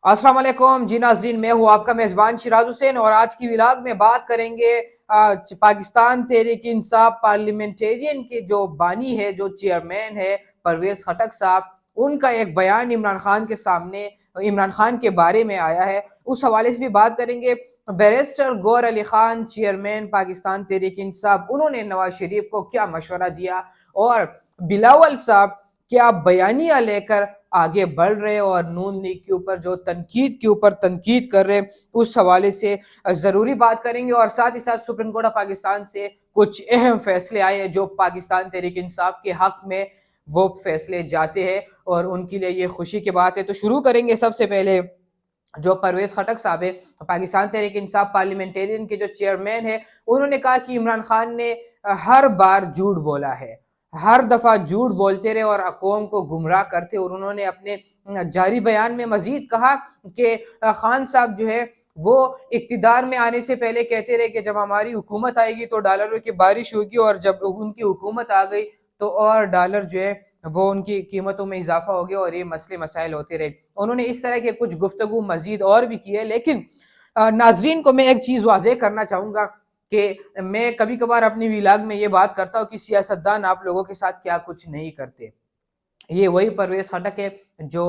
अस्सलाम वालेकुम जी नाज़रीन, मैं हूँ आपका मेज़बान शिराज हुसैन और आज की व्लॉग में बात करेंगे पाकिस्तान तहरीक इंसाफ पार्लियामेंटेरियन के जो बानी है, जो चेयरमैन है परवेज़ खटक साहब, उनका एक बयान इमरान खान के सामने, इमरान खान के बारे में आया है। उस हवाले से भी बात करेंगे। बैरिस्टर गौहर अली खान चेयरमैन पाकिस्तान तहरीक इंसाफ, उन्होंने नवाज शरीफ को क्या मशवरा दिया और बिलावल साहब क्या बयानिया लेकर आगे बढ़ रहे और नून लीग के ऊपर जो तनकीद के ऊपर तनकीद कर रहे, उस हवाले से ज़रूरी बात करेंगे। और साथ ही साथ सुप्रीम कोर्ट ऑफ पाकिस्तान से कुछ अहम फैसले आए हैं जो पाकिस्तान तहरीक इंसाफ के हक में वो फैसले जाते हैं और उनके लिए ये खुशी की बात है। तो शुरू करेंगे सबसे पहले जो परवेज़ खटक साहब है, पाकिस्तान तहरीक इंसाफ पार्लियामेंटेरियन के जो चेयरमैन है, उन्होंने कहा कि इमरान खान ने हर बार झूठ बोला है, हर दफ़ा झूठ बोलते रहे और अक़वाम को गुमराह करते। और उन्होंने अपने जारी बयान में मज़ीद कहा कि खान साहब जो है वो इक़्तिदार में आने से पहले कहते रहे कि जब हमारी हुकूमत आएगी तो डॉलरों की बारिश होगी, और जब उनकी हुकूमत आ गई तो और डॉलर जो है वो उनकी कीमतों में इजाफा हो गया और ये मसले मसाइल होते रहे। उन्होंने इस तरह के कुछ गुफ्तगू मज़ीद और भी की है, लेकिन नाज़रीन को मैं एक चीज़ वाज़ेह करना चाहूँगा कि मैं कभी कभार अपनी व्लॉग में ये बात करता हूँ कि सियासतदान आप लोगों के साथ क्या कुछ नहीं करते। ये वही परवेज़ खटक है जो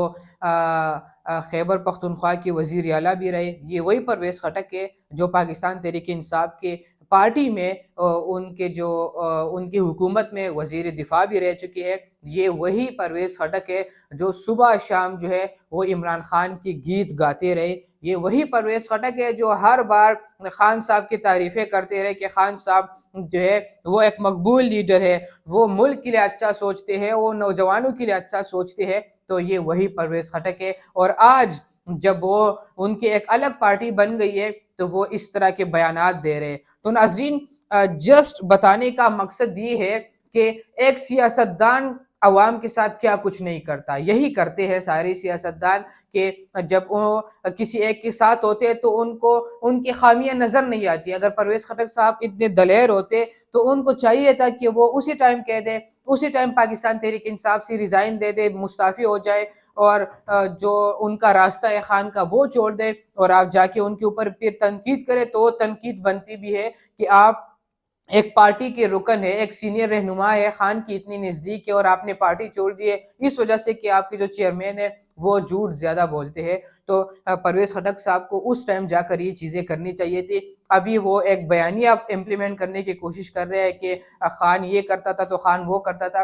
खैबर पख्तूनख्वा के वज़ीर आला भी रहे। ये वही परवेज़ खटक है जो पाकिस्तान तहरीक इंसाफ के पार्टी में उनकी हुकूमत में वज़ीर दिफा भी रह चुकी है। ये वही परवेज़ खटक है जो सुबह शाम जो है वो इमरान खान की गीत गाते रहे। ये वही परवेज़ खटक है जो हर बार खान साहब की तारीफ़ें करते रहे कि खान साहब जो है वो एक मकबूल लीडर है, वो मुल्क के लिए अच्छा सोचते हैं, वो नौजवानों के लिए अच्छा सोचते हैं। तो ये वही परवेज़ खटक है और आज जब वो उनकी एक अलग पार्टी बन गई है तो वो इस तरह के बयानात दे रहे हैं। तो नाज़रीन, जस्ट बताने का मकसद ये है कि एक सियासतदान अवाम के साथ क्या कुछ नहीं करता, यही करते हैं सारे सियासतदान कि जब वो किसी एक के साथ होते हैं तो उनको उनकी खामियां नजर नहीं आती। अगर परवेज़ खटक साहब इतने दलेर होते तो उनको चाहिए था कि वो उसी टाइम कह दे, उसी टाइम पाकिस्तान तहरीक इंसाफ से रिजाइन दे दे, मुस्ताफ़ी हो जाए और जो उनका रास्ता है खान का वो छोड़ दे और आप जाके उनके ऊपर फिर तनकीद करें। तो वो तनकीद बनती भी है कि आप एक पार्टी के रुकन है, एक सीनियर रहनुमा है, खान की इतनी नज़दीक है और आपने पार्टी छोड़ दी है इस वजह से कि आपके जो चेयरमैन है वो झूठ ज़्यादा बोलते हैं। तो परवेज़ खटक साहब को उस टाइम जाकर ये चीज़ें करनी चाहिए थी। अभी वो एक बयानिया इम्प्लीमेंट करने की कोशिश कर रहे हैं कि खान ये करता था तो खान वो करता था।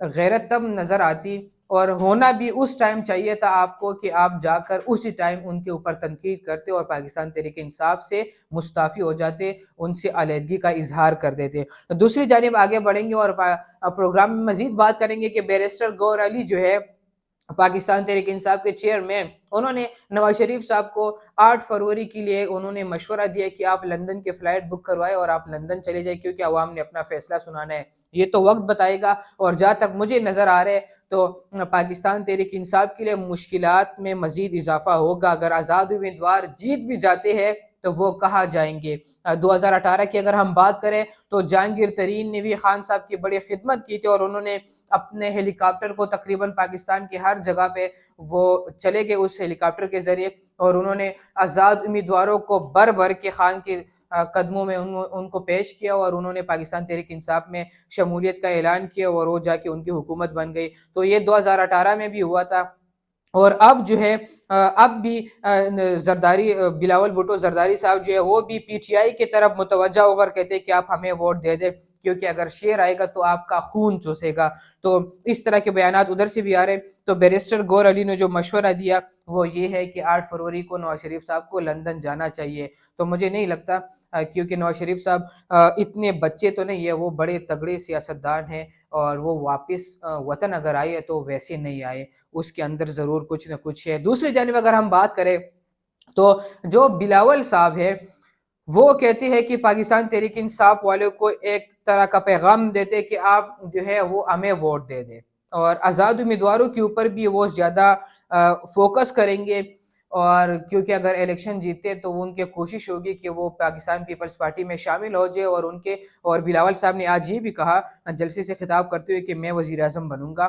गैरत तब नज़र आती और होना भी उस टाइम चाहिए था आपको कि आप जाकर उसी टाइम उनके ऊपर तनकीद करते और पाकिस्तान तहरीक इंसाफ से मुस्ताफ़ी हो जाते, उनसे अलहदगी का इजहार कर देते। तो दूसरी जानिब आगे बढ़ेंगे और प्रोग्राम में मज़ीद बात करेंगे कि बैरिस्टर गौहर अली जो है पाकिस्तान तहरीक इंसाफ के चेयरमैन, उन्होंने नवाज शरीफ साहब को 8 फरवरी के लिए उन्होंने मशवरा दिया कि आप लंदन के फ़्लाइट बुक करवाएं और आप लंदन चले जाए क्योंकि अवाम ने अपना फैसला सुनाना है। ये तो वक्त बताएगा और जहाँ तक मुझे नज़र आ रहा है तो पाकिस्तान तहरीक इंसाफ के लिए मुश्किलात में मज़ीद इजाफा होगा। अगर आज़ाद उम्मीदवार जीत भी जाते हैं तो वो कहाँ जाएंगे। 2018 की अगर हम बात करें तो जहांगीर तरीन ने भी खान साहब की बड़ी खिदमत की थी और उन्होंने अपने हेलीकॉप्टर को तकरीबन पाकिस्तान की हर जगह पे वो चले गए उस हेलीकॉप्टर के ज़रिए और उन्होंने आज़ाद उम्मीदवारों को भर भर के खान के कदमों में उनको पेश किया और उन्होंने पाकिस्तान तहरीक इंसाफ में शमूलियत का ऐलान किया और वो जाके उनकी हुकूमत बन गई। तो ये 2018 में भी हुआ था। और अब जो है अब भी जरदारी बिलावल भुट्टो जरदारी साहब जो है वो भी पीटीआई की तरफ मुतवज्जा होकर कहते हैं कि आप हमें वोट दे दें क्योंकि अगर शेर आएगा तो आपका खून चूसेगा। तो इस तरह के बयानात उधर से भी आ रहे हैं। तो बैरिस्टर गौहर अली ने जो मशवरा दिया वो ये है कि 8 फरवरी को नवाज शरीफ साहब को लंदन जाना चाहिए। तो मुझे नहीं लगता क्योंकि नवाज शरीफ साहब इतने बच्चे तो नहीं है, वो बड़े तगड़े सियासतदान हैं और वो वापस वतन अगर आए तो वैसे नहीं आए, उसके अंदर ज़रूर कुछ न कुछ है। दूसरी जानिब अगर हम बात करें तो जो बिलावल साहब है वो कहते हैं कि पाकिस्तान तहरीक इंसाफ वालों को एक तरह का पैगाम देते कि आप जो है वो हमें वोट दे दें और आज़ाद उम्मीदवारों के ऊपर भी वो ज़्यादा फोकस करेंगे। और क्योंकि अगर इलेक्शन जीते तो उनकी कोशिश होगी कि वो पाकिस्तान पीपल्स पार्टी में शामिल हो जाए और बिलावल साहब ने आज ये भी कहा जलसे से खिताब करते हुए कि मैं वज़ीर आज़म बनूंगा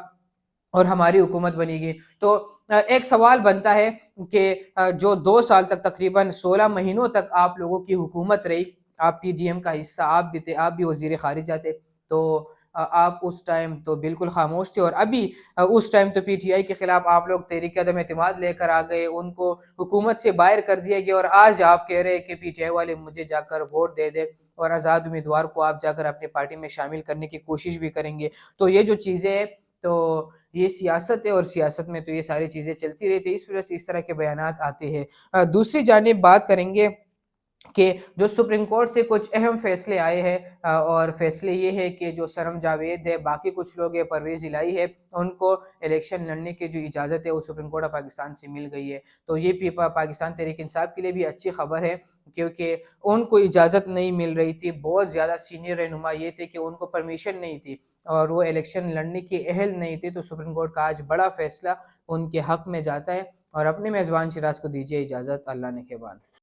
اور ہماری حکومت بنے گی. تو ایک سوال بنتا ہے کہ جو 2 سال تک تقریباً 16 مہینوں تک آپ لوگوں کی حکومت رہی, آپ پی ڈی ایم کا حصہ آپ بھی تھے, آپ بھی وزیر خارجہ تھے, تو آپ اس ٹائم تو بالکل خاموش تھے, اور ابھی اس ٹائم تو پی ٹی آئی کے خلاف آپ لوگ تحریک عدم اعتماد لے کر آ گئے, ان کو حکومت سے باہر کر دیا گیا, اور آج آپ کہہ رہے ہیں کہ پی ٹی آئی والے مجھے جا کر ووٹ دے دے اور آزاد امیدوار کو آپ جا کر اپنی پارٹی میں شامل کرنے کی کوشش بھی کریں گے. تو یہ جو چیزیں ہیں تو یہ سیاست ہے, اور سیاست میں تو یہ ساری چیزیں چلتی رہتی ہیں, اس وجہ سے اس طرح کے بیانات آتے ہیں. دوسری جانب بات کریں گے کہ جو سپریم کورٹ سے کچھ اہم فیصلے آئے ہیں, اور فیصلے یہ ہے کہ جو سرم جاوید ہے, باقی کچھ لوگ ہیں, پرویز الہی ہے, ان کو الیکشن لڑنے کی جو اجازت ہے وہ سپریم کورٹ آف پاکستان سے مل گئی ہے. تو یہ بھی پاکستان تحریک انصاف کے لیے بھی اچھی خبر ہے, کیونکہ ان کو اجازت نہیں مل رہی تھی. بہت زیادہ سینئر رہنما یہ تھے کہ ان کو پرمیشن نہیں تھی اور وہ الیکشن لڑنے کی اہل نہیں تھے. تو سپریم کورٹ کا آج بڑا فیصلہ ان کے حق میں جاتا ہے. اور اپنے میزبان شراز کو دیجیے اجازت, اللہ نے کے بعد.